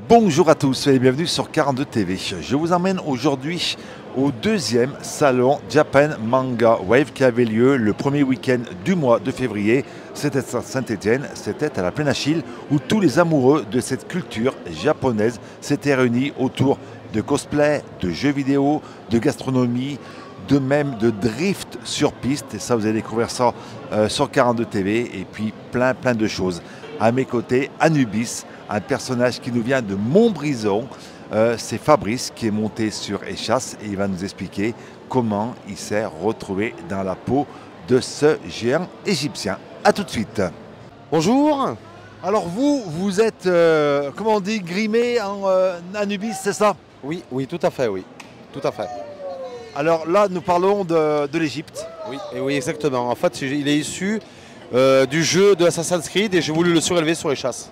Bonjour à tous et bienvenue sur 42 TV. Je vous emmène aujourd'hui au deuxième salon Japan Manga Wave qui avait lieu le premier week-end du mois de février. C'était à Saint-Étienne, c'était à la Plaine Achille où tous les amoureux de cette culture japonaise s'étaient réunis autour de cosplay, de jeux vidéo, de gastronomie, de même de drift sur piste. Et ça, vous allez découvrir ça sur 42 TV et puis plein de choses. À mes côtés, Anubis, un personnage qui nous vient de Montbrison. C'est Fabrice qui est monté sur Échasse et il va nous expliquer comment il s'est retrouvé dans la peau de ce géant égyptien. A tout de suite. Bonjour. Alors vous êtes, comment on dit, grimé en Anubis, c'est ça? Oui, tout à fait, oui. Tout à fait. Alors là, nous parlons de l'Égypte. Oui, et oui, exactement. En fait, il est issu du jeu de Assassin's Creed et j'ai voulu le surélever sur Échasse.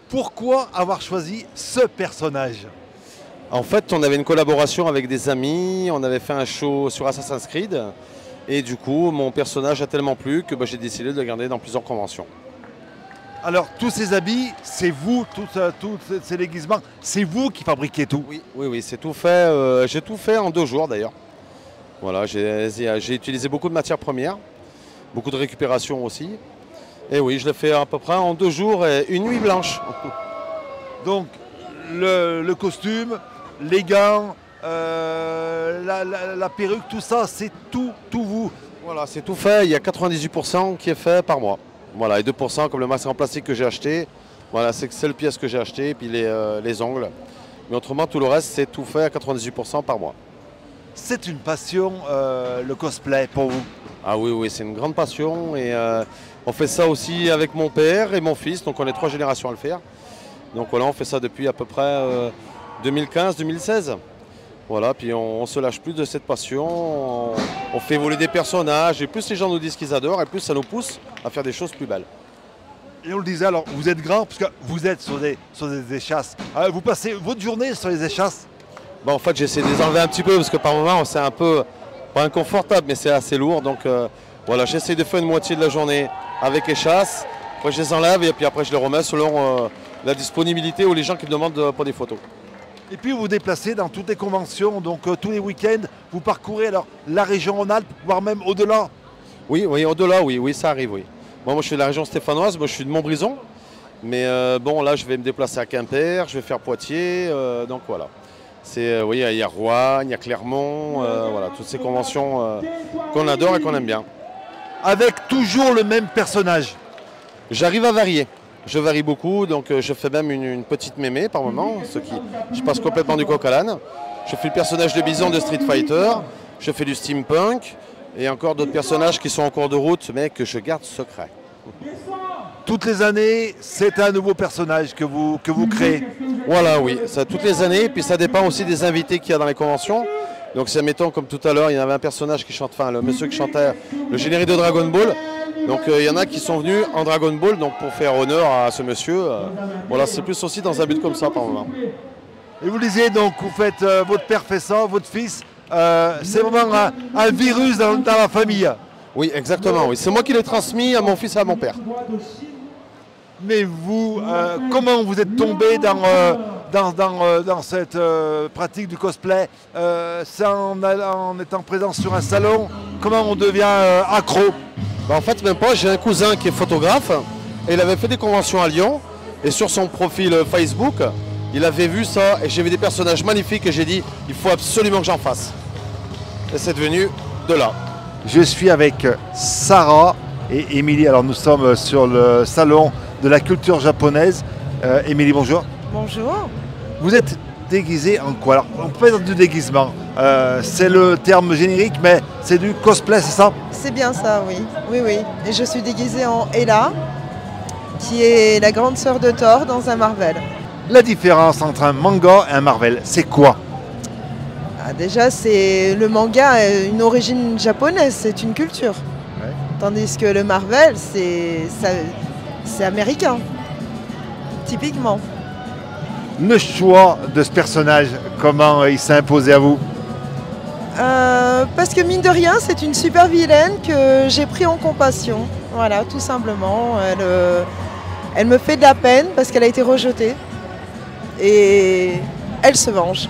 Pourquoi avoir choisi ce personnage? En fait, on avait une collaboration avec des amis, on avait fait un show sur Assassin's Creed et du coup, mon personnage a tellement plu que j'ai décidé de le garder dans plusieurs conventions. Alors, tous ces habits, c'est vous, tous ces déguisements, c'est vous qui fabriquez tout? Oui, c'est tout fait. J'ai tout fait en 2 jours d'ailleurs. Voilà, j'ai utilisé beaucoup de matières premières, beaucoup de récupération aussi. Et oui, je l'ai fait à peu près en 2 jours et une nuit blanche. Donc, le costume, les gants, la perruque, tout ça, c'est tout vous? Voilà, c'est tout fait. Il y a 98% qui est fait par moi. Voilà, et 2% comme le masque en plastique que j'ai acheté. Voilà, c'est seule pièce que j'ai acheté, et puis les ongles. Mais autrement, tout le reste, c'est tout fait à 98% par moi. C'est une passion, le cosplay, pour vous? Ah oui, c'est une grande passion. Et on fait ça aussi avec mon père et mon fils. Donc on est 3 générations à le faire. Donc voilà, on fait ça depuis à peu près 2015-2016. Voilà, puis on ne se lâche plus de cette passion. On fait évoluer des personnages. Et plus les gens nous disent qu'ils adorent, et plus ça nous pousse à faire des choses plus belles. Et on le disait, alors vous êtes grand, parce que vous êtes sur des échasses. Vous passez votre journée sur les échasses? En fait, j'essaie de les enlever un petit peu, parce que par moment, c'est un peu, pas inconfortable, mais c'est assez lourd. Donc voilà, j'essaie de faire une moitié de la journée avec échasses. Après, je les enlève, et puis après, je les remets selon la disponibilité ou les gens qui me demandent pour des photos. Et puis vous vous déplacez dans toutes les conventions, donc tous les week-ends, vous parcourez alors la région Rhône-Alpes, voire même au-delà? Oui, au-delà, oui, ça arrive, oui. Moi, je suis de la région stéphanoise, moi je suis de Montbrison. Mais bon, là, je vais me déplacer à Quimper, je vais faire Poitiers, donc voilà. Oui, il y a Rouen, il y a Clermont, voilà, toutes ces conventions qu'on adore et qu'on aime bien. Avec toujours le même personnage? J'arrive à varier. Je varie beaucoup, donc je fais même une petite mémé par moment, je passe complètement du coq à l'âne. Je fais le personnage de Bison de Street Fighter, je fais du steampunk, et encore d'autres personnages qui sont en cours de route, mais que je garde secret. Toutes les années, c'est un nouveau personnage que vous créez? Voilà, oui, ça toutes les années, puis ça dépend aussi des invités qu'il y a dans les conventions. Donc c'est, mettons, comme tout à l'heure, il y avait un personnage qui chante, enfin le monsieur qui chantait le générique de Dragon Ball. Donc il y en a qui sont venus en Dragon Ball, donc pour faire honneur à ce monsieur. Voilà, c'est plus aussi dans un but comme ça par moment. Et vous disiez donc, vous faites, votre père fait ça, votre fils, c'est vraiment un virus dans la famille? Oui, exactement, oui. C'est moi qui l'ai transmis à mon fils et à mon père. Mais vous, comment vous êtes tombé dans cette pratique du cosplay? C'est en étant présent sur un salon? Comment on devient accro? En fait, même pas. J'ai un cousin qui est photographe et il avait fait des conventions à Lyon. Et sur son profil Facebook, il avait vu ça et j'ai vu des personnages magnifiques et j'ai dit il faut absolument que j'en fasse. Et c'est devenu de là. Je suis avec Sarah et Émilie. Alors nous sommes sur le salon de la culture japonaise. Émilie, bonjour. Bonjour. Vous êtes déguisée en quoi? Alors, on peut être du déguisement. C'est le terme générique, mais c'est du cosplay, c'est ça? C'est bien ça, oui. Oui. Et je suis déguisée en Hela, qui est la grande sœur de Thor dans un Marvel. La différence entre un manga et un Marvel, c'est quoi? Déjà, c'est le manga a une origine japonaise, c'est une culture. Ouais. Tandis que le Marvel, c'est américain, typiquement. Le choix de ce personnage, comment il s'est imposé à vous? Parce que mine de rien, c'est une super vilaine que j'ai pris en compassion. Voilà, tout simplement. Elle me fait de la peine parce qu'elle a été rejetée. et elle se venge.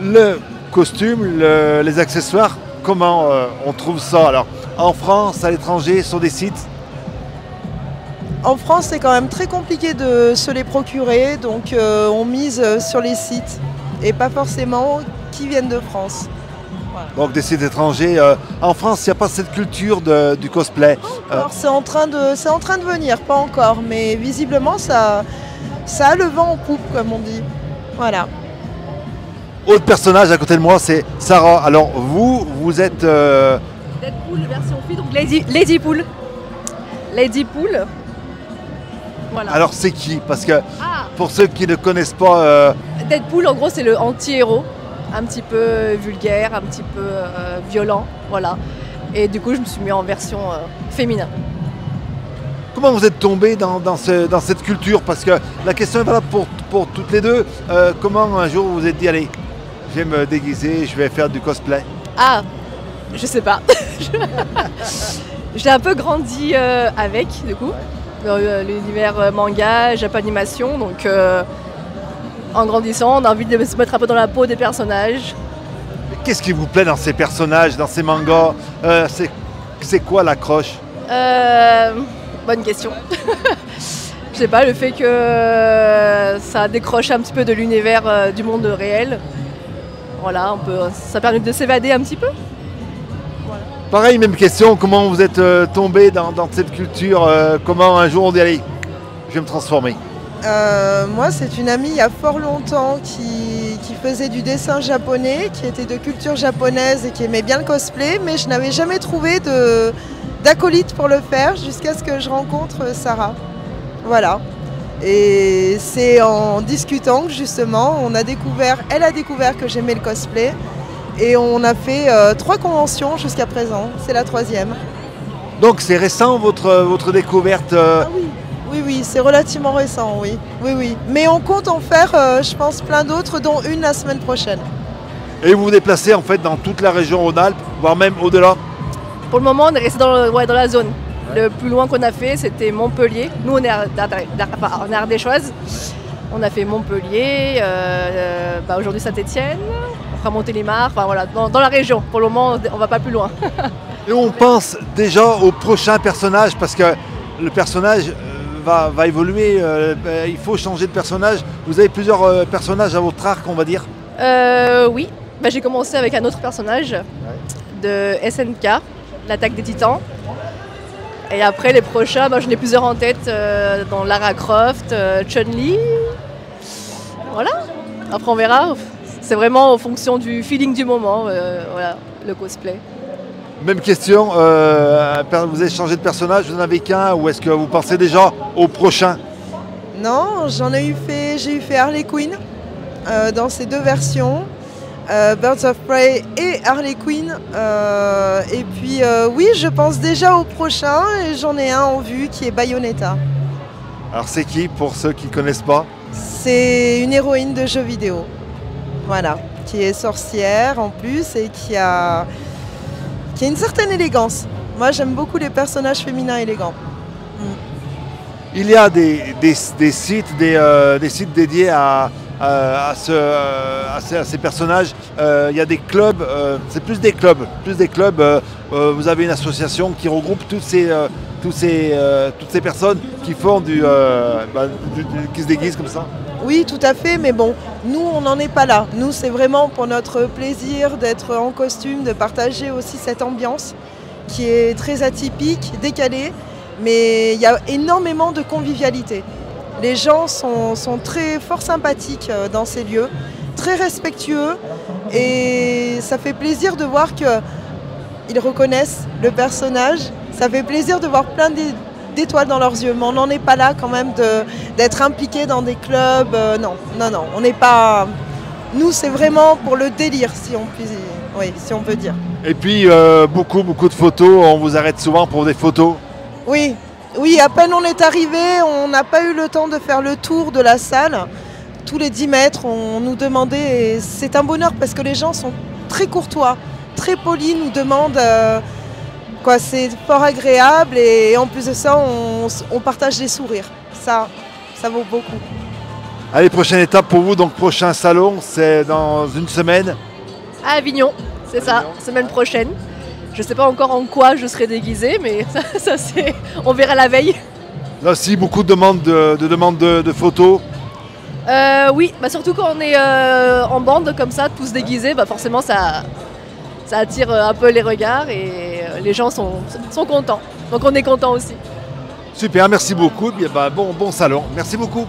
Le costume, les accessoires, comment on trouve ça? Alors, en France, à l'étranger, sur des sites? En France, c'est quand même très compliqué de se les procurer, donc on mise sur les sites et pas forcément qui viennent de France. Voilà. Donc des sites étrangers. En France, il n'y a pas cette culture du cosplay. Alors, c'est en train de venir, pas encore, mais visiblement ça a le vent en poupe, comme on dit. Voilà. Autre personnage à côté de moi, c'est Sarah. Alors vous êtes... Deadpool version fille, donc Lady Pool. Lady Pool. Voilà. Alors c'est qui? Parce que pour ceux qui ne connaissent pas... Deadpool, en gros, c'est le anti-héros. Un petit peu vulgaire, un petit peu violent. Voilà. Et du coup, je me suis mis en version féminin. Comment vous êtes tombé dans cette culture? Parce que la question est valable pour toutes les deux. Comment un jour vous vous êtes dit, allez, je vais me déguiser, je vais faire du cosplay? Ah, je sais pas. J'ai un peu grandi avec, du coup, dans l'univers manga, japanimation. Donc, en grandissant, on a envie de se mettre un peu dans la peau des personnages. Qu'est-ce qui vous plaît dans ces personnages, dans ces mangas? C'est quoi l'accroche? Bonne question. Je sais pas, le fait que ça décroche un petit peu de l'univers du monde réel. Voilà, ça permet de s'évader un petit peu. Voilà. Pareil, même question, comment vous êtes tombé dans cette culture? Comment un jour on dit, allez, je vais me transformer? Moi, c'est une amie il y a fort longtemps qui faisait du dessin japonais, qui était de culture japonaise et qui aimait bien le cosplay, mais je n'avais jamais trouvé d'acolyte pour le faire jusqu'à ce que je rencontre Sarah. Voilà. Et c'est en discutant que justement, elle a découvert que j'aimais le cosplay et on a fait 3 conventions jusqu'à présent. C'est la 3e. Donc c'est récent votre découverte? Ah oui. Oui, c'est relativement récent, oui. Oui. Mais on compte en faire, je pense, plein d'autres, dont une la semaine prochaine. Et vous vous déplacez en fait dans toute la région Rhône-Alpes, voire même au-delà? Pour le moment, on est resté dans la zone. Le plus loin qu'on a fait, c'était Montpellier. Nous, on est ardéchoise. On a fait Montpellier, aujourd'hui Saint-Étienne, on fera Montélimar, enfin voilà, dans la région. Pour le moment, on ne va pas plus loin. Et on pense déjà au prochain personnage, parce que le personnage va évoluer, il faut changer de personnage. Vous avez plusieurs personnages à votre arc, on va dire? Oui, j'ai commencé avec un autre personnage de SNK, l'attaque des titans. Et après les prochains, j'en ai plusieurs en tête, dans Lara Croft, Chun-Li. Voilà, après on verra. C'est vraiment en fonction du feeling du moment, voilà, le cosplay. Même question, vous avez changé de personnage, vous n'en avez qu'un, ou est-ce que vous pensez déjà au prochain? Non, j'ai eu fait Harley Quinn dans ces 2 versions, Birds of Prey et Harley Quinn. Et puis oui, je pense déjà au prochain et j'en ai un en vue qui est Bayonetta. Alors c'est qui pour ceux qui ne connaissent pas? C'est une héroïne de jeux vidéo, voilà, qui est sorcière en plus et qui a une certaine élégance. Moi j'aime beaucoup les personnages féminins élégants. Il y a des sites dédiés à ces personnages. Il y a des clubs, c'est plus des clubs. Vous avez une association qui regroupe toutes ces personnes qui font qui se déguisent comme ça. Oui, tout à fait, mais bon, nous on n'en est pas là. Nous c'est vraiment pour notre plaisir d'être en costume, de partager aussi cette ambiance qui est très atypique, décalée, mais il y a énormément de convivialité. Les gens sont fort sympathiques dans ces lieux, très respectueux et ça fait plaisir de voir qu'ils reconnaissent le personnage. Ça fait plaisir de voir plein d'étoiles dans leurs yeux, mais on n'en est pas là quand même d'être impliqué dans des clubs. Non, on n'est pas... Nous c'est vraiment pour le délire si on peut dire. Et puis beaucoup de photos, on vous arrête souvent pour des photos? Oui, à peine on est arrivé, on n'a pas eu le temps de faire le tour de la salle. Tous les 10 mètres, on nous demandait, et c'est un bonheur parce que les gens sont très courtois, très polis, nous demandent, c'est fort agréable et en plus de ça, on partage des sourires. Ça vaut beaucoup. Allez, prochaine étape pour vous, donc prochain salon, c'est dans une semaine. À Avignon, c'est ça, semaine prochaine. Je ne sais pas encore en quoi je serai déguisée, mais ça c'est, on verra la veille. Là aussi, beaucoup de demandes de photos. Oui, bah surtout quand on est en bande comme ça, tous déguisés, bah forcément ça attire un peu les regards et les gens sont contents. Donc on est contents aussi. Super, merci beaucoup. Bien, bon salon. Merci beaucoup.